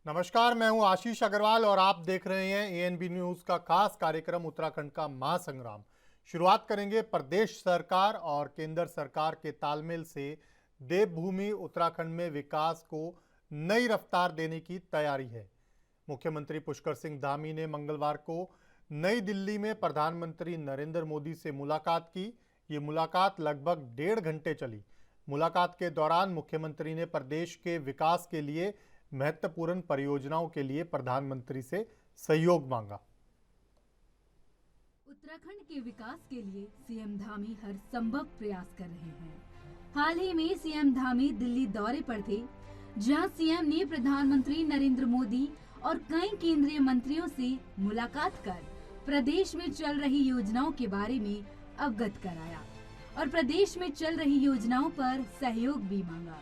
नमस्कार, मैं हूं आशीष अग्रवाल और आप देख रहे हैं एएनबी न्यूज का खास कार्यक्रम उत्तराखंड का महासंग्राम। शुरुआत करेंगे प्रदेश सरकार और केंद्र सरकार के तालमेल से। देवभूमि उत्तराखंड में विकास को नई रफ्तार देने की तैयारी है। मुख्यमंत्री पुष्कर सिंह धामी ने मंगलवार को नई दिल्ली में प्रधानमंत्री नरेंद्र मोदी से मुलाकात की। ये मुलाकात लगभग 1.5 घंटे चली। मुलाकात के दौरान मुख्यमंत्री ने प्रदेश के विकास के लिए महत्वपूर्ण परियोजनाओं के लिए प्रधानमंत्री से सहयोग मांगा। उत्तराखंड के विकास के लिए सीएम धामी हर संभव प्रयास कर रहे हैं। हाल ही में सीएम धामी दिल्ली दौरे पर थे, जहां सीएम ने प्रधानमंत्री नरेंद्र मोदी और कई केंद्रीय मंत्रियों से मुलाकात कर प्रदेश में चल रही योजनाओं के बारे में अवगत कराया और प्रदेश में चल रही योजनाओं पर सहयोग भी मांगा।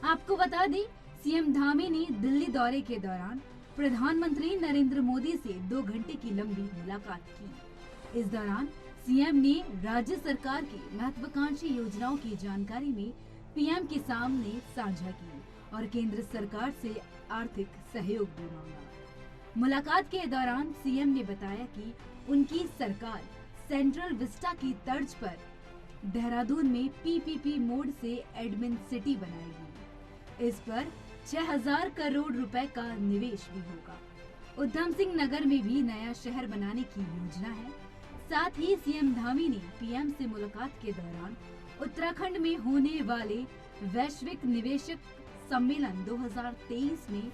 आपको बता दें, सीएम धामी ने दिल्ली दौरे के दौरान प्रधानमंत्री नरेंद्र मोदी से 2 घंटे की लंबी मुलाकात की। इस दौरान सीएम ने राज्य सरकार की महत्वाकांक्षी योजनाओं की जानकारी में पीएम के सामने साझा की और केंद्र सरकार से आर्थिक सहयोग भी मांगा। मुलाकात के दौरान सीएम ने बताया कि उनकी सरकार सेंट्रल विस्टा की तर्ज पर देहरादून में पीपीपी मोड से एडमिन सिटी बनाएगी। इस पर 6000 करोड़ रुपए का निवेश भी होगा। उधम सिंह नगर में भी नया शहर बनाने की योजना है। साथ ही सीएम धामी ने पीएम से मुलाकात के दौरान उत्तराखंड में होने वाले वैश्विक निवेशक सम्मेलन 2023 में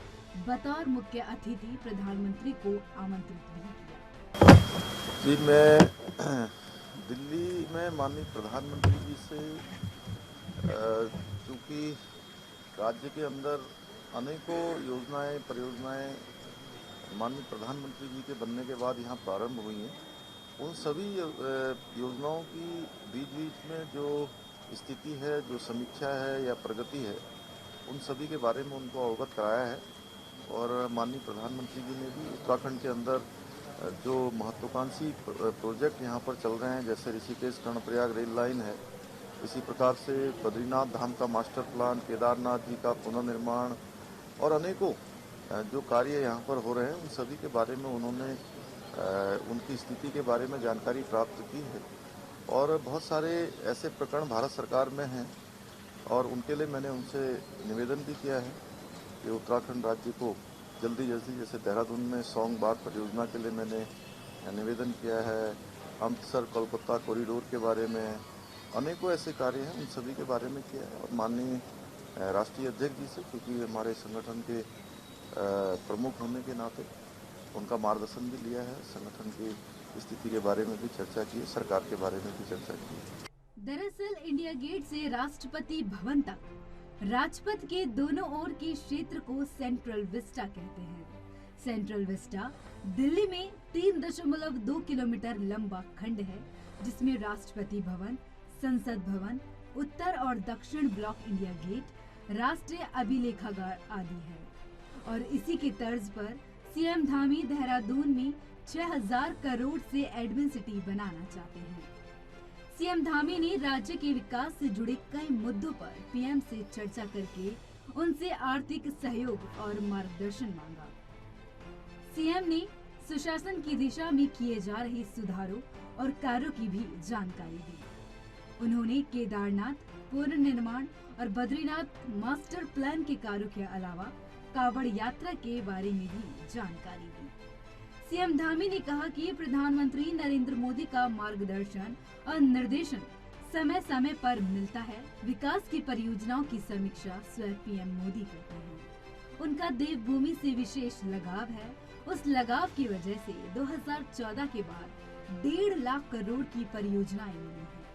बतौर मुख्य अतिथि प्रधानमंत्री को आमंत्रित भी किया। जी, मैं दिल्ली में माननीय प्रधानमंत्री जी से चूँकि राज्य के अंदर अनेकों योजनाएं परियोजनाएं माननीय प्रधानमंत्री जी के बनने के बाद यहाँ प्रारंभ हुई हैं, उन सभी योजनाओं की बीच बीच में जो स्थिति है, जो समीक्षा है या प्रगति है, उन सभी के बारे में उनको अवगत कराया है। और माननीय प्रधानमंत्री जी ने भी उत्तराखंड के अंदर जो महत्वाकांक्षी प्रोजेक्ट यहाँ पर चल रहे हैं, जैसे ऋषिकेश कर्णप्रयाग रेल लाइन है, इसी प्रकार से बद्रीनाथ धाम का मास्टर प्लान, केदारनाथ जी का पुनर्निर्माण और अनेकों जो कार्य यहाँ पर हो रहे हैं, उन सभी के बारे में उन्होंने उनकी स्थिति के बारे में जानकारी प्राप्त की है। और बहुत सारे ऐसे प्रकरण भारत सरकार में हैं और उनके लिए मैंने उनसे निवेदन भी किया है कि उत्तराखंड राज्य को जल्दी जैसे देहरादून में सौंग बाग परियोजना के लिए मैंने निवेदन किया है, अमृतसर कोलकाता कॉरिडोर के बारे में अनेकों ऐसे कार्य हैं, उन सभी के बारे में किया है। और माननीय राष्ट्रीय अध्यक्ष जी से, क्योंकि हमारे संगठन के प्रमुख होने के नाते उनका मार्गदर्शन भी लिया है, संगठन की स्थिति के बारे में भी चर्चा की है, सरकार के बारे में भी चर्चा की है। दरअसल इंडिया गेट से राष्ट्रपति भवन तक राजपथ के दोनों ओर के क्षेत्र को सेंट्रल विस्टा कहते हैं। सेंट्रल विस्टा दिल्ली में 3.2 किलोमीटर लंबा खंड है, जिसमें राष्ट्रपति भवन, संसद भवन, उत्तर और दक्षिण ब्लॉक इंडिया गेट, राष्ट्रीय अभिलेखागार आदि है। और इसी की तर्ज पर सीएम धामी देहरादून में 6000 करोड़ से एडमिन सिटी बनाना चाहते हैं। सीएम धामी ने राज्य के विकास से जुड़े कई मुद्दों पर पीएम से चर्चा करके उनसे आर्थिक सहयोग और मार्गदर्शन मांगा। सीएम ने सुशासन की दिशा में किए जा रहे सुधारों और कार्यों की भी जानकारी दी। उन्होंने केदारनाथ पुनर्निर्माण और बद्रीनाथ मास्टर प्लान के कार्यों के अलावा कांवड़ यात्रा के बारे में भी जानकारी दी। सीएम धामी ने कहा कि प्रधानमंत्री नरेंद्र मोदी का मार्गदर्शन और निर्देशन समय समय पर मिलता है। विकास की परियोजनाओं की समीक्षा स्वयं पीएम मोदी करते हैं। उनका देवभूमि से विशेष लगाव है। उस लगाव की वजह से 2014 के बाद 1.5 लाख करोड़ की परियोजनाएं मिली हैं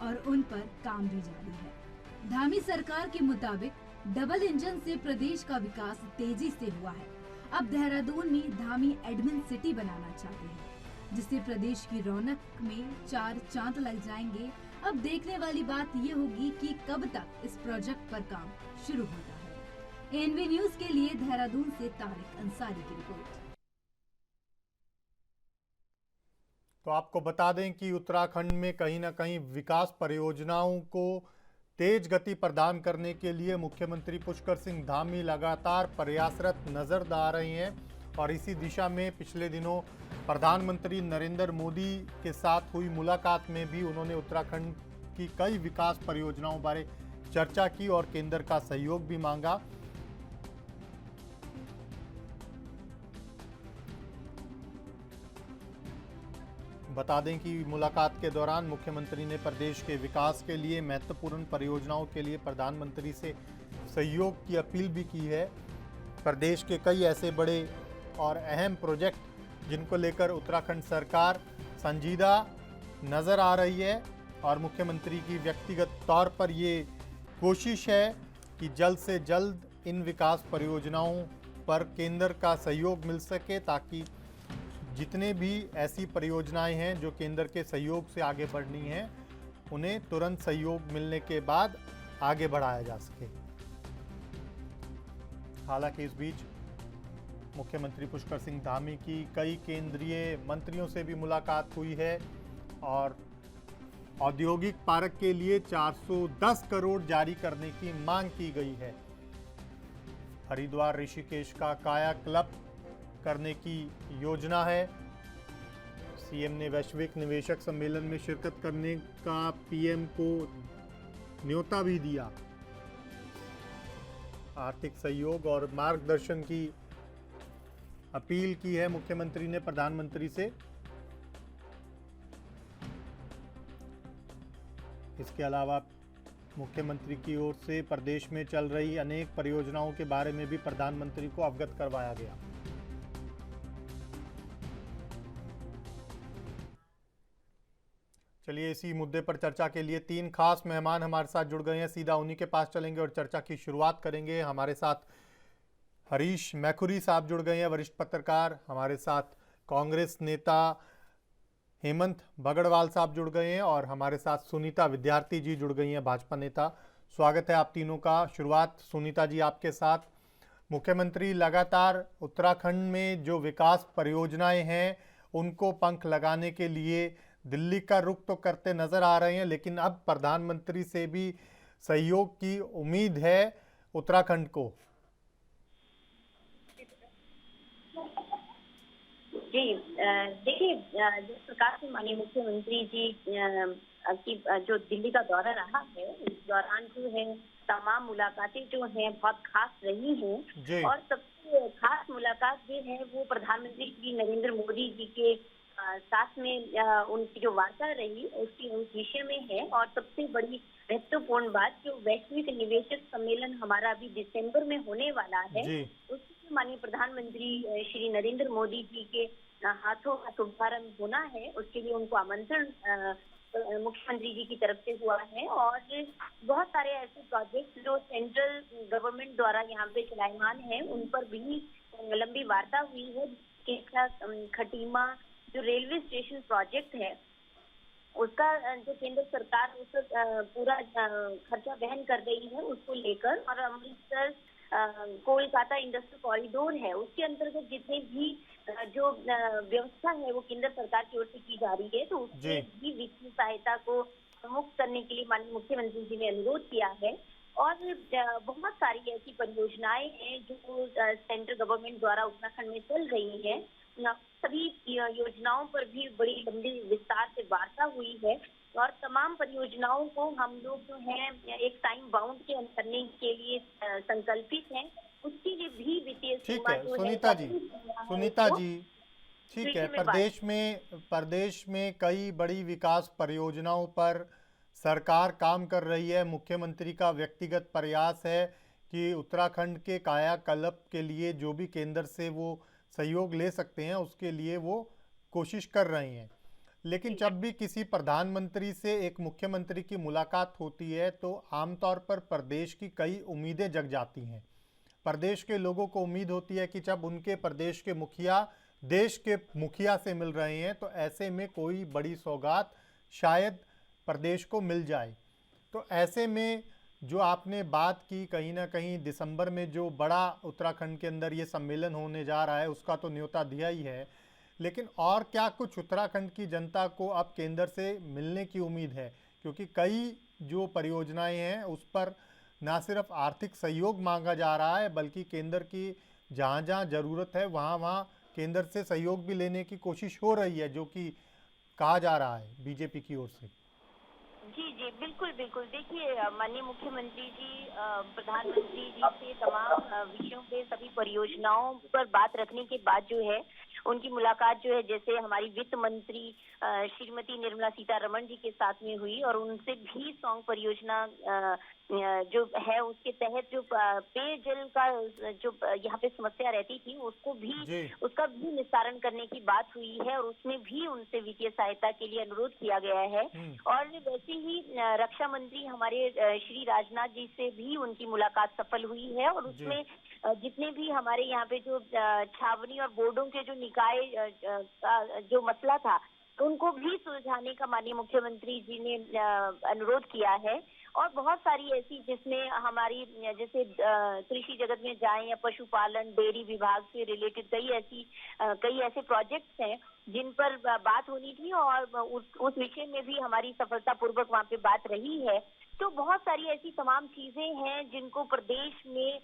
और उन पर काम भी जारी है। धामी सरकार के मुताबिक डबल इंजन से प्रदेश का विकास तेजी से हुआ है। अब देहरादून में धामी एडमिन सिटी बनाना चाहते हैं, जिससे प्रदेश की रौनक में 4 चांद लग जाएंगे। अब देखने वाली बात ये होगी कि कब तक इस प्रोजेक्ट पर काम शुरू होता है। एएनबी न्यूज के लिए देहरादून से तारिक अंसारी की रिपोर्ट। तो आपको बता दें कि उत्तराखंड में कहीं ना कहीं विकास परियोजनाओं को तेज गति प्रदान करने के लिए मुख्यमंत्री पुष्कर सिंह धामी लगातार प्रयासरत नजर आ रहे हैं और इसी दिशा में पिछले दिनों प्रधानमंत्री नरेंद्र मोदी के साथ हुई मुलाकात में भी उन्होंने उत्तराखंड की कई विकास परियोजनाओं बारे चर्चा की और केंद्र का सहयोग भी मांगा। बता दें कि मुलाकात के दौरान मुख्यमंत्री ने प्रदेश के विकास के लिए महत्वपूर्ण परियोजनाओं के लिए प्रधानमंत्री से सहयोग की अपील भी की है। प्रदेश के कई ऐसे बड़े और अहम प्रोजेक्ट जिनको लेकर उत्तराखंड सरकार संजीदा नज़र आ रही है और मुख्यमंत्री की व्यक्तिगत तौर पर ये कोशिश है कि जल्द से जल्द इन विकास परियोजनाओं पर केंद्र का सहयोग मिल सके, ताकि जितने भी ऐसी परियोजनाएं हैं जो केंद्र के सहयोग से आगे बढ़नी हैं उन्हें तुरंत सहयोग मिलने के बाद आगे बढ़ाया जा सके। हालांकि इस बीच मुख्यमंत्री पुष्कर सिंह धामी की कई केंद्रीय मंत्रियों से भी मुलाकात हुई है और औद्योगिक पार्क के लिए 410 करोड़ जारी करने की मांग की गई है। हरिद्वार ऋषिकेश का कायाकल्प करने की योजना है। सीएम ने वैश्विक निवेशक सम्मेलन में शिरकत करने का पीएम को न्योता भी दिया। आर्थिक सहयोग और मार्गदर्शन की अपील की है मुख्यमंत्री ने प्रधानमंत्री से। इसके अलावा मुख्यमंत्री की ओर से प्रदेश में चल रही अनेक परियोजनाओं के बारे में भी प्रधानमंत्री को अवगत करवाया गया। चलिए इसी मुद्दे पर चर्चा के लिए 3 खास मेहमान हमारे साथ जुड़ गए हैं। सीधा उन्हीं के पास चलेंगे और चर्चा की शुरुआत करेंगे। हमारे साथ हरीश मैखुरी साहब जुड़ गए हैं, वरिष्ठ पत्रकार। हमारे साथ कांग्रेस नेता हेमंत बगड़वाल साहब जुड़ गए हैं और हमारे साथ सुनीता विद्यार्थी जी जुड़ गई हैं, भाजपा नेता। स्वागत है आप तीनों का। शुरुआत सुनीता जी आपके साथ। मुख्यमंत्री लगातार उत्तराखंड में जो विकास परियोजनाएं हैं उनको पंख लगाने के लिए दिल्ली का रुख तो करते नजर आ रहे हैं, लेकिन अब प्रधानमंत्री से भी सहयोग की उम्मीद है उत्तराखंड को। जी देखिए, जिस प्रकार से माननीय मुख्यमंत्री जी की जो दिल्ली का दौरा रहा है, इस दौरान जो है तमाम मुलाकातें जो हैं बहुत खास रही हैं और सबसे खास मुलाकात जो है वो प्रधानमंत्री श्री नरेंद्र मोदी जी के साथ में उनकी जो वार्ता रही उसकी उस विषय में है। और सबसे बड़ी महत्वपूर्ण बात जो वैश्विक निवेशक सम्मेलन हमारा अभी दिसंबर में होने वाला है, उसमें माननीय प्रधानमंत्री श्री नरेंद्र मोदी जी के हाथों का शुभारंभ होना है। उसके लिए उनको आमंत्रण मुख्यमंत्री जी की तरफ से हुआ है और बहुत सारे ऐसे प्रोजेक्ट जो सेंट्रल गवर्नमेंट द्वारा यहाँ पे चलायमान है उन पर भी लंबी वार्ता हुई है। खटीमा जो रेलवे स्टेशन प्रोजेक्ट है उसका जो केंद्र सरकार उस पूरा खर्चा वहन कर रही है उसको लेकर, और अमृतसर कोलकाता इंडस्ट्रियल कॉरिडोर है उसके अंतर्गत जितने भी जो व्यवस्था है वो केंद्र सरकार की ओर से की जा रही है, तो उसके भी वित्तीय सहायता को मुक्त करने के लिए माननीय मुख्यमंत्री जी ने अनुरोध किया है। और बहुत सारी ऐसी परियोजनाएं हैं जो सेंट्रल गवर्नमेंट द्वारा उत्तराखंड में चल रही है। सभी योजनाओं पर भी बड़ी लंबी विस्तार से वार्ता हुई है और तमाम परियोजनाओं को हम लोग जो है एक टाइम बाउंड के करने के लिए संकल्पित हैं। उसके लिए भी वित्तीय सीमा जो है सुनीता जी ठीक है। प्रदेश में कई बड़ी विकास परियोजनाओं पर सरकार काम कर रही है। मुख्यमंत्री का व्यक्तिगत प्रयास है कि उत्तराखंड के कायाकल्प के लिए जो भी केंद्र से वो सहयोग ले सकते हैं उसके लिए वो कोशिश कर रहे हैं। लेकिन जब भी किसी प्रधानमंत्री से एक मुख्यमंत्री की मुलाकात होती है तो आमतौर पर प्रदेश की कई उम्मीदें जग जाती हैं। प्रदेश के लोगों को उम्मीद होती है कि जब उनके प्रदेश के मुखिया देश के मुखिया से मिल रहे हैं तो ऐसे में कोई बड़ी सौगात शायद प्रदेश को मिल जाए। तो ऐसे में जो आपने बात की, कहीं ना कहीं दिसंबर में जो बड़ा उत्तराखंड के अंदर ये सम्मेलन होने जा रहा है उसका तो न्योता दिया ही है, लेकिन और क्या कुछ उत्तराखंड की जनता को अब केंद्र से मिलने की उम्मीद है? क्योंकि कई जो परियोजनाएं हैं उस पर ना सिर्फ आर्थिक सहयोग मांगा जा रहा है, बल्कि केंद्र की जहाँ जहाँ ज़रूरत है वहाँ वहाँ केंद्र से सहयोग भी लेने की कोशिश हो रही है, जो कि कहा जा रहा है बीजेपी की ओर से। जी जी, बिल्कुल बिल्कुल। देखिए, माननीय मुख्यमंत्री जी प्रधानमंत्री जी से तमाम विषयों पे, सभी परियोजनाओं पर बात रखने के बाद जो है उनकी मुलाकात जो है, जैसे हमारी वित्त मंत्री श्रीमती निर्मला सीतारमण जी के साथ में हुई, और उनसे भी सौंग परियोजना जो है उसके तहत जो पेयजल का जो यहाँ पे समस्या रहती थी उसको भी, जी। उसका भी निस्तारण करने की बात हुई है, और उसमें भी उनसे वित्तीय सहायता के लिए अनुरोध किया गया है। और वैसे ही रक्षा मंत्री हमारे श्री राजनाथ जी से भी उनकी मुलाकात सफल हुई है, और उसमें जितने भी हमारे यहाँ पे जो छावनी और बोर्डों के जो निकाय का जो मसला था उनको भी सुलझाने का माननीय मुख्यमंत्री जी ने अनुरोध किया है। और बहुत सारी ऐसी, जिसमें हमारी जैसे कृषि जगत में जाएं या पशुपालन, डेयरी विभाग से रिलेटेड कई ऐसे प्रोजेक्ट्स हैं जिन पर बात होनी थी, और उस विषय में भी हमारी सफलतापूर्वक वहाँ पे बात रही है। तो बहुत सारी ऐसी तमाम चीजें हैं जिनको प्रदेश में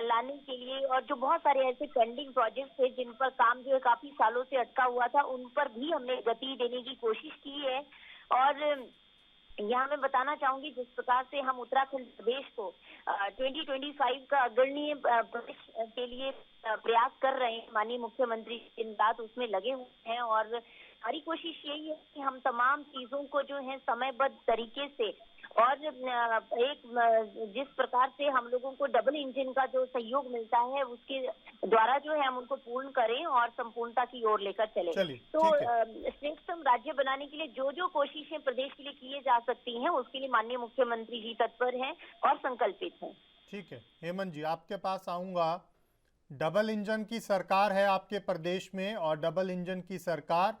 लाने के लिए, और जो बहुत सारे ऐसे पेंडिंग प्रोजेक्ट्स थे जिन पर काम जो है काफी सालों से अटका हुआ था, उन पर भी हमने गति देने की कोशिश की है। और यहाँ मैं बताना चाहूंगी, जिस प्रकार से हम उत्तराखंड प्रदेश को 2025 का अग्रणीय प्रदेश के लिए प्रयास कर रहे हैं, माननीय मुख्यमंत्री दिन रात उसमें लगे हुए हैं, और हमारी कोशिश यही है कि हम तमाम चीजों को जो है समयबद्ध तरीके से, और एक जिस प्रकार से हम लोगों को डबल इंजन का जो सहयोग मिलता है उसके द्वारा जो है हम उनको पूर्ण करें और संपूर्णता की ओर लेकर चले। तो श्रेष्ठतम राज्य बनाने के लिए जो जो कोशिशें प्रदेश के लिए किए जा सकती हैं उसके लिए माननीय मुख्यमंत्री जी तत्पर हैं और संकल्पित हैं। ठीक है हेमंत जी, आपके पास आऊंगा। डबल इंजन की सरकार है आपके प्रदेश में, और डबल इंजन की सरकार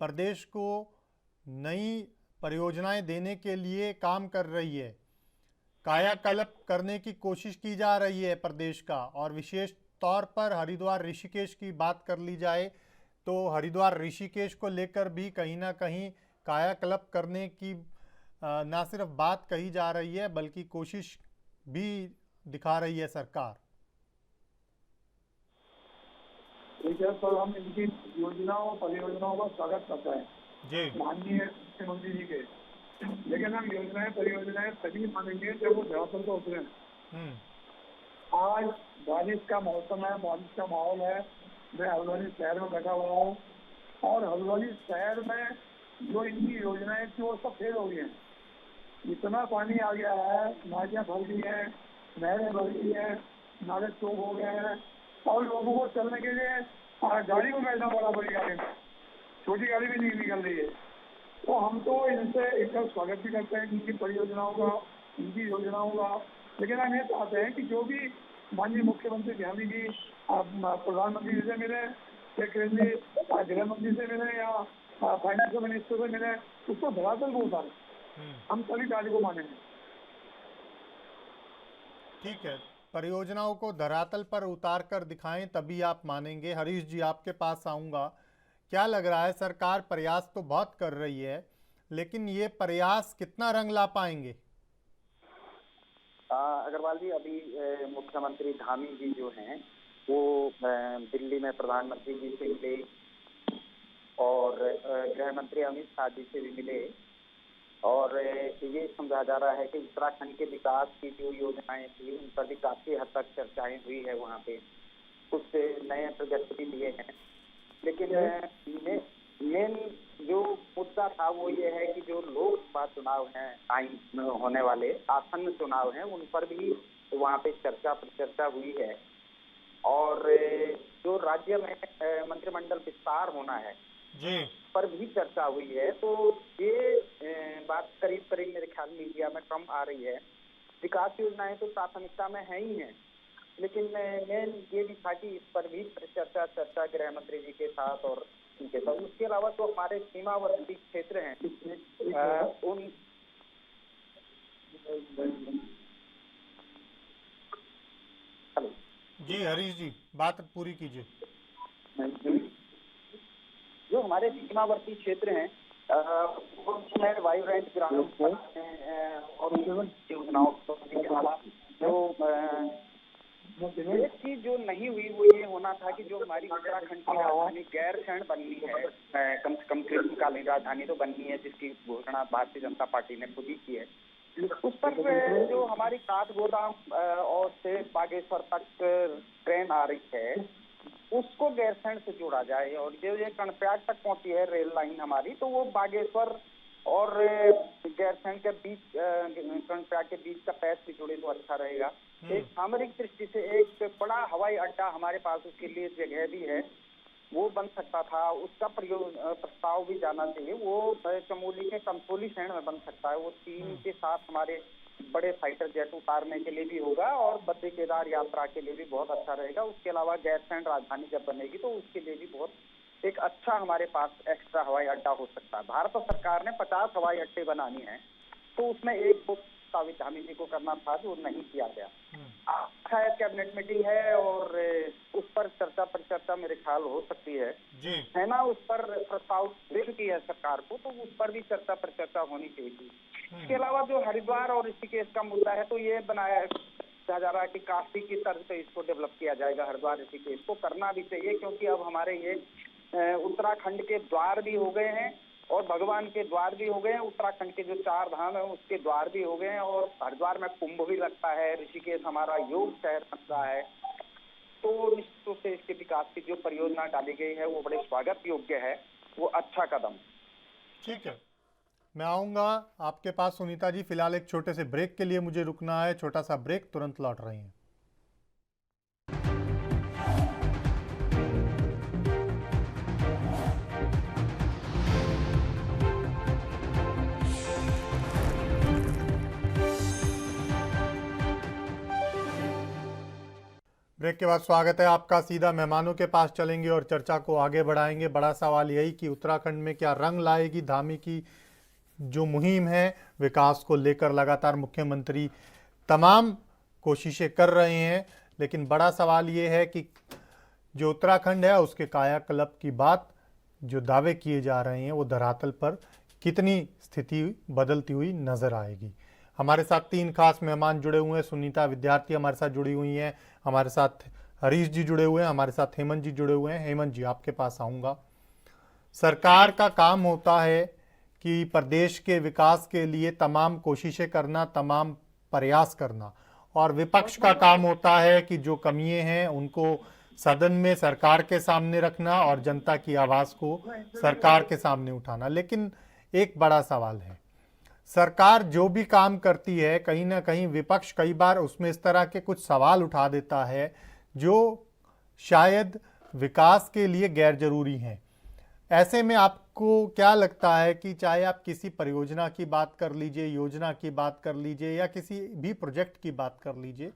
प्रदेश को नई परियोजनाएं देने के लिए काम कर रही है। कायाकल्प करने की कोशिश की जा रही है प्रदेश का, और विशेष तौर पर हरिद्वार ऋषिकेश की बात कर ली जाए तो हरिद्वार ऋषिकेश को लेकर भी कहीं ना कहीं कायाकल्प करने की ना सिर्फ बात कही जा रही है बल्कि कोशिश भी दिखा रही है सरकार। ठीक है सर, हम इनकी योजनाओं परियोजनाओं का स्वागत करते हैं माननीय मुख्यमंत्री जी के, लेकिन हम योजनाएं परियोजनाएं तभी मानेंगे जब वो धरातल पर उतरे। आज बारिश का मौसम है, बारिश का माहौल है। मैं हल्द्वानी शहर में बैठा हुआ हूँ, और हल्द्वानी शहर में जो इनकी योजनाएं थी वो सब फेल हो गई हैं। इतना पानी आ गया है, नालियाँ भर गई हैं, नहरें भर गई हैं, नाले चौक हो गए हैं, और लोगों को चलने के लिए गाड़ी को बैठना पड़ा, बड़ी गाड़ी में, छोटी गाड़ी भी नहीं निकल रही है। तो हम तो इनसे इनका स्वागत भी करते हैं इनकी परियोजनाओं का, इनकी योजनाओं का, लेकिन हम ये चाहते हैं कि जो भी माननीय मुख्यमंत्री ध्यानी जी प्रधानमंत्री जी से मिले, या केंद्रीय गृह मंत्री से मिले, या फाइनेंस मिनिस्टर से मिले, उसको धरातल को उतारे। हम सभी कार्य को मानेंगे। ठीक है, परियोजनाओं को धरातल पर उतार कर दिखाएं तभी आप मानेंगे। हरीश जी, आपके पास आऊंगा। क्या लग रहा है, सरकार प्रयास तो बहुत कर रही है, लेकिन ये प्रयास कितना रंग ला पाएंगे? अग्रवाल जी, अभी मुख्यमंत्री धामी जी जो हैं वो दिल्ली में प्रधानमंत्री जी से मिले, और गृह मंत्री अमित शाह जी से भी मिले, और ये समझा जा रहा है कि उत्तराखंड के विकास की जो योजनाएं थी उन पर भी काफी हद तक चर्चाएं हुई है। वहाँ पे कुछ नए प्रोजेक्ट भी लिए हैं, लेकिन मेन जो मुद्दा था वो ये है कि जो लोकसभा चुनाव हैं, होने वाले आसन्न चुनाव हैं, उन पर भी वहाँ पे चर्चा हुई है, और जो राज्य में मंत्रिमंडल विस्तार होना है पर भी चर्चा हुई है। तो ये बात करीब करीब मेरे ख्याल मीडिया में कम आ रही है। विकास योजनाएं तो प्राथमिकता में है ही हैं, लेकिन मेन ये भी था कि इस पर भी चर्चा गृह मंत्री जी के साथ और उनके साथ। उसके अलावा तो हमारे सीमावर्ती क्षेत्र हैं, उन जी हरीश जी, बात पूरी कीजिए। जो हमारे सीमावर्ती क्षेत्र हैं उसमें वाइब्रेंट ग्रामीण और योजनाओं जो एक चीज जो नहीं हुई वो ये होना था कि जो हमारी उत्तराखंड की राजधानी गैरसैंण बननी है, कम से कम ग्रीष्मकालीन राजधानी तो बननी है, जिसकी घोषणा भारतीय जनता पार्टी ने खुद ही की है। उस पर जो हमारी काठगोदाम और से बागेश्वर तक ट्रेन आ रही है उसको गैरसैंण से जोड़ा जाए, और जो ये कर्णप्रयाग तक पहुंची है रेल लाइन हमारी, तो वो बागेश्वर और गैरसैंण के बीच, कर्णप्रयाग के बीच का पैच भी जुड़े तो अच्छा रहेगा। एक सामरिक दृष्टि से एक बड़ा हवाई अड्डा हमारे पास उसके लिए जगह भी है, वो बन सकता था, उसका प्रस्ताव भी जाना चाहिए। वो चमोली के कंसोली शहर में बन सकता है। वो 3 के साथ हमारे बड़े फाइटर जेट उतारने के लिए भी होगा और बद्री केदार यात्रा के लिए भी बहुत अच्छा रहेगा। उसके अलावा गैरसैंण राजधानी जब बनेगी तो उसके लिए भी बहुत एक अच्छा हमारे पास एक्स्ट्रा हवाई अड्डा हो सकता है। भारत सरकार ने 50 हवाई अड्डे बनानी है, तो उसमें एक सावित धामी जी को करना था जो नहीं किया गया। शायद कैबिनेट मीटिंग है और उस पर चर्चा परिचर्चा मेरे ख्याल हो सकती है ना। उस पर प्रस्ताव भेज की है सरकार को, तो उस पर भी चर्चा परिचर्चा होनी चाहिए। इसके अलावा जो हरिद्वार और ऋषिकेश का मुद्दा है, तो ये बनाया जा रहा है कि काशी की तर्ज पे इसको डेवलप किया जाएगा। हरिद्वार ऋषिकेश को करना भी चाहिए, क्योंकि अब हमारे ये उत्तराखंड के द्वार भी हो गए हैं और भगवान के द्वार भी हो गए हैं। उत्तराखंड के जो 4 धाम है उसके द्वार भी हो गए हैं, और हरिद्वार में कुंभ भी लगता है। ऋषिकेश हमारा योग शहर बन रहा है, तो निश्चित रूप से इसके विकास की जो परियोजना डाली गई है वो बड़े स्वागत योग्य है, वो अच्छा कदम। ठीक है, मैं आऊंगा आपके पास सुनीता जी। फिलहाल एक छोटे से ब्रेक के लिए मुझे रुकना है, छोटा सा ब्रेक, तुरंत लौट रहे हैं। ब्रेक के बाद स्वागत है आपका। सीधा मेहमानों के पास चलेंगे और चर्चा को आगे बढ़ाएंगे। बड़ा सवाल यही कि उत्तराखंड में क्या रंग लाएगी धामी की जो मुहिम है विकास को लेकर। लगातार मुख्यमंत्री तमाम कोशिशें कर रहे हैं, लेकिन बड़ा सवाल ये है कि जो उत्तराखंड है उसके कायाकल्प की बात जो दावे किए जा रहे हैं वो धरातल पर कितनी स्थिति बदलती हुई नजर आएगी। हमारे साथ 3 खास मेहमान जुड़े हुए हैं। सुनीता विद्यार्थी हमारे साथ जुड़ी हुई हैं, हमारे साथ हरीश जी जुड़े हुए हैं, हमारे साथ हेमंत जी जुड़े हुए हैं। हेमंत जी, आपके पास आऊँगा। सरकार का काम होता है कि प्रदेश के विकास के लिए तमाम कोशिशें करना, तमाम प्रयास करना, और विपक्ष का काम होता है कि जो कमियां हैं उनको सदन में सरकार के सामने रखना और जनता की आवाज़ को सरकार के सामने उठाना। लेकिन एक बड़ा सवाल है, सरकार जो भी काम करती है कहीं ना कहीं विपक्ष कई बार उसमें इस तरह के कुछ सवाल उठा देता है जो शायद विकास के लिए गैर जरूरी हैं। ऐसे में आपको क्या लगता है कि चाहे आप किसी परियोजना की बात कर लीजिए, योजना की बात कर लीजिए, या किसी भी प्रोजेक्ट की बात कर लीजिए,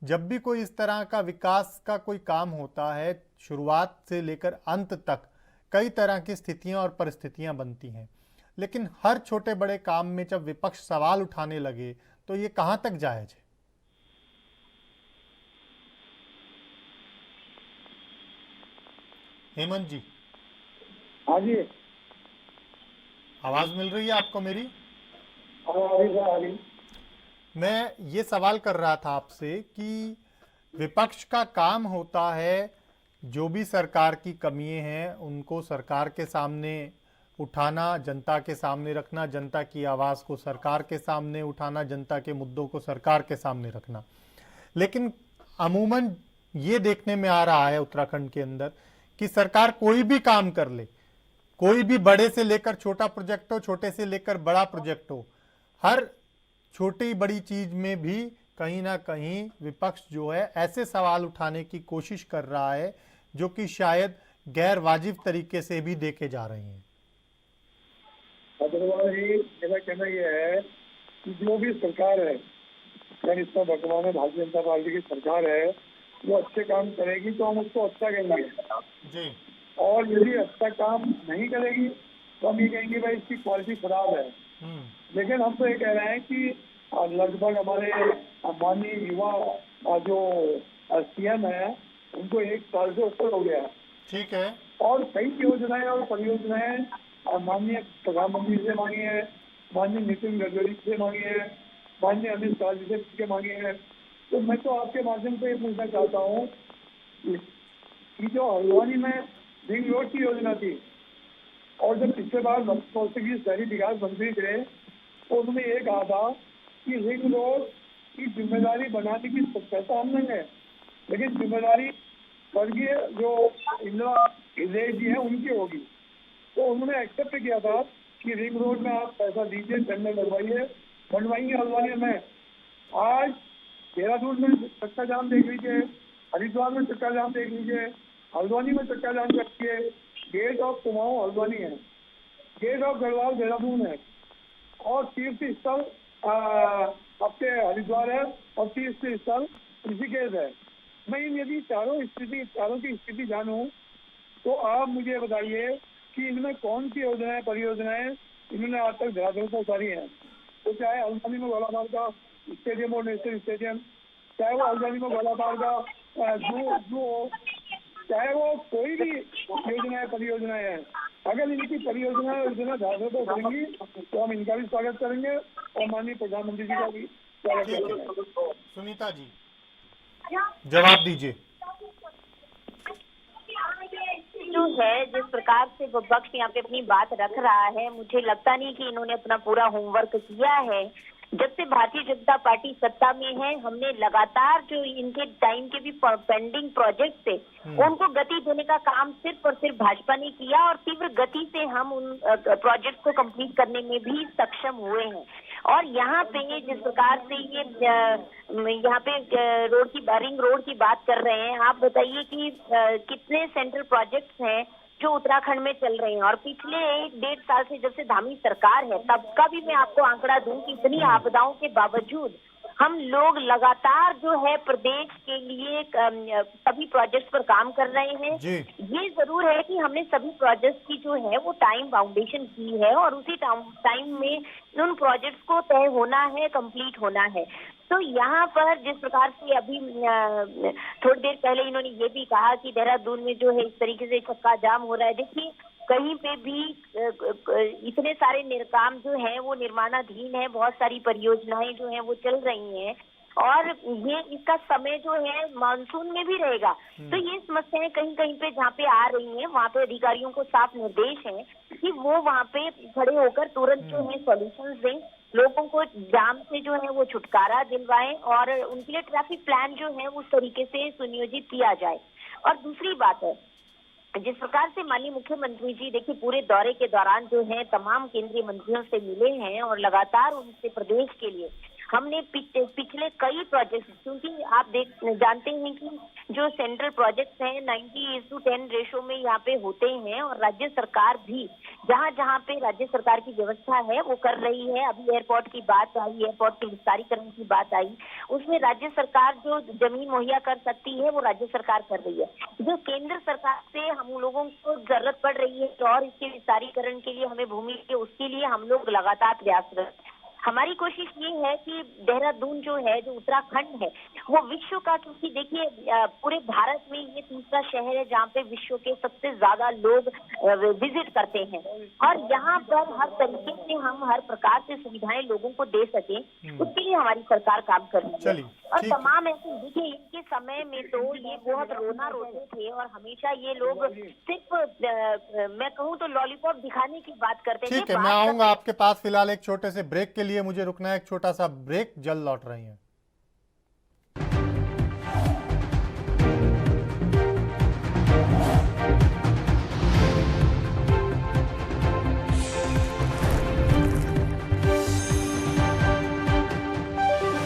जब भी कोई इस तरह का विकास का कोई काम होता है, शुरुआत से लेकर अंत तक कई तरह की स्थितियां और परिस्थितियां बनती हैं। लेकिन हर छोटे बड़े काम में जब विपक्ष सवाल उठाने लगे तो ये कहां तक जायज है? हेमंत जी। हाँ जी, आवाज मिल रही है आपको मेरी? हाँ, मैं ये सवाल कर रहा था आपसे कि विपक्ष का काम होता है जो भी सरकार की कमियां हैं उनको सरकार के सामने उठाना, जनता के सामने रखना, जनता की आवाज़ को सरकार के सामने उठाना, जनता के मुद्दों को सरकार के सामने रखना। लेकिन अमूमन ये देखने में आ रहा है उत्तराखंड के अंदर कि सरकार कोई भी काम कर ले, कोई भी बड़े से लेकर छोटा प्रोजेक्ट हो, छोटे से लेकर बड़ा प्रोजेक्ट हो, हर छोटी बड़ी चीज में भी कहीं ना कहीं विपक्ष जो है ऐसे सवाल उठाने की कोशिश कर रहा है जो कि शायद गैर वाजिब तरीके से भी देखे जा रहे हैं। मेरा कहना यह है कि जो भी सरकार है, अगर इसमें वर्तमान में भारतीय जनता पार्टी की सरकार है, वो अच्छे काम करेगी तो हम उसको अच्छा कहेंगे जी। और यदि अच्छा काम नहीं करेगी तो हम ये कहेंगे भाई इसकी क्वालिटी खराब है। लेकिन हम तो ये कह रहे हैं कि लगभग हमारे माननीय युवा जो सीएम है उनको 1 साल से ऊपर हो गया है। ठीक है। और कई योजनाएं और परियोजनाएं माननीय प्रधानमंत्री से मांगी है, माननीय नितिन गडकरी से मांगी है, माननीय अमित शाह जी से मांगी है। तो मैं तो आपके माध्यम से ये पूछना चाहता हूँ कि जो हल्द्वानी में रिंग रोड की योजना थी और जब पिछले बार की शहरी विकास मंत्री थे तो उन्होंने ये कहा था कि रिंग रोड की जिम्मेदारी बनाने की सत्यता हम नहीं है, लेकिन जिम्मेदारी स्वर्गीय जो इंदिरा हृदय जी है उनकी होगी। तो उन्होंने एक्सेप्ट किया था कि रिंग रोड में आप पैसा दीजिए, टेंडर लगवाइए, बनवाइए हल्द्वानी में। आज देहरादून में चक्का जाम देख लीजिए, हरिद्वार में चक्का जाम देख लीजिए, हल्द्वानी में चक्का जाम रखिए। गेट ऑफ कुमाऊं हल्द्वानी है, गेट ऑफ गढ़वाल देहरादून है और तीर्थ स्थल आपके हरिद्वार है और तीर्थ स्थल ऋषिकेश है। मैं यदि चारों की स्थिति जानूं तो आप मुझे बताइए कि इनमें कौन सी योजनाएं परियोजनाएं इन्होंने आज तक धरातल पर उतारी हैं। तो चाहे हल्द्वानी में गोलाबार का स्टेडियम और नेशनल स्टेडियम, चाहे वो हल्द्वानी में गोलाबार का जू, चाहे वो कोई भी योजनाएं परियोजनाएं हैं, अगर इनकी योजना धरातल पर उतरेंगी तो हम इनका भी स्वागत करेंगे और माननीय प्रधानमंत्री जी का भी स्वागत करेंगे। सुनीता जी जवाब दीजिए। जो है जिस प्रकार से विपक्ष यहाँ पे अपनी बात रख रहा है, मुझे लगता नहीं कि इन्होंने अपना पूरा होमवर्क किया है। जब से भारतीय जनता पार्टी सत्ता में है, हमने लगातार जो इनके टाइम के भी पेंडिंग प्रोजेक्ट थे उनको गति देने का काम सिर्फ और सिर्फ भाजपा ने किया और तीव्र गति से हम उन प्रोजेक्ट को कंप्लीट करने में भी सक्षम हुए हैं। और यहाँ पे जिस प्रकार से ये यहाँ पे रिंग रोड की बात कर रहे हैं, आप बताइए कि कितने सेंट्रल प्रोजेक्ट्स हैं जो उत्तराखंड में चल रहे हैं। और पिछले 1-1.5 साल से जब से धामी सरकार है तब का भी मैं आपको आंकड़ा दूं कि इतनी आपदाओं के बावजूद हम लोग लगातार जो है प्रदेश के लिए सभी प्रोजेक्ट्स पर काम कर रहे हैं। ये जरूर है कि हमने सभी प्रोजेक्ट्स की जो है वो टाइम बाउंडेशन की है और उसी टाइम में उन प्रोजेक्ट्स को तय होना है, कंप्लीट होना है। तो यहाँ पर जिस प्रकार से अभी थोड़ी देर पहले इन्होंने ये भी कहा कि देहरादून में जो है इस तरीके से चक्का जाम हो रहा है, देखिए कहीं पे भी इतने सारे निर्काम जो है वो निर्माणाधीन है, बहुत सारी परियोजनाएं जो है वो चल रही हैं और ये इसका समय जो है मानसून में भी रहेगा। तो ये समस्याएं कहीं कहीं पे जहाँ पे आ रही हैं वहाँ पे अधिकारियों को साफ निर्देश है कि वो वहाँ पे खड़े होकर तुरंत जो है सॉल्यूशंस दें, लोगों को जाम से जो है वो छुटकारा दिलवाएं और उनके लिए ट्रैफिक प्लान जो है उस तरीके से सुनियोजित किया जाए। और दूसरी बात है, जिस प्रकार से माननीय मुख्यमंत्री जी देखिए पूरे दौरे के दौरान जो है तमाम केंद्रीय मंत्रियों से मिले हैं और लगातार उनसे प्रदेश के लिए हमने पिछले कई प्रोजेक्ट, क्योंकि आप जानते हैं कि जो सेंट्रल प्रोजेक्ट्स हैं 90:10 रेशो में यहाँ पे होते हैं और राज्य सरकार भी जहाँ पे राज्य सरकार की व्यवस्था है वो कर रही है। अभी एयरपोर्ट की बात आई, एयरपोर्ट के विस्तारीकरण की बात आई, उसमें राज्य सरकार जो जमीन मुहैया कर सकती है वो राज्य सरकार कर रही है। जो केंद्र सरकार से हम लोगों को जरूरत पड़ रही है और इसके विस्तारीकरण के लिए हमें भूमि के, उसके लिए हम लोग लगातार प्रयासरत। हमारी कोशिश ये है कि देहरादून जो है, जो उत्तराखंड है, वो विश्व का, क्योंकि देखिए पूरे भारत में ये तीसरा शहर है जहाँ पे विश्व के सबसे ज्यादा लोग विजिट करते हैं और यहाँ पर हर तरीके से हम हर प्रकार से सुविधाएं लोगों को दे सके, उसके लिए हमारी सरकार काम कर रही है। और तमाम ऐसे देखिए इनके समय में तो ये बहुत रोना रोते थे और हमेशा ये लोग सिर्फ मैं कहूँ तो लॉलीपॉप दिखाने की बात करते थे। ठीक है, मैं आऊंगा आपके पास। फिलहाल एक छोटे से ब्रेक के लिए मुझे रुकना है, एक छोटा सा ब्रेक, जल्द लौट रही हैं।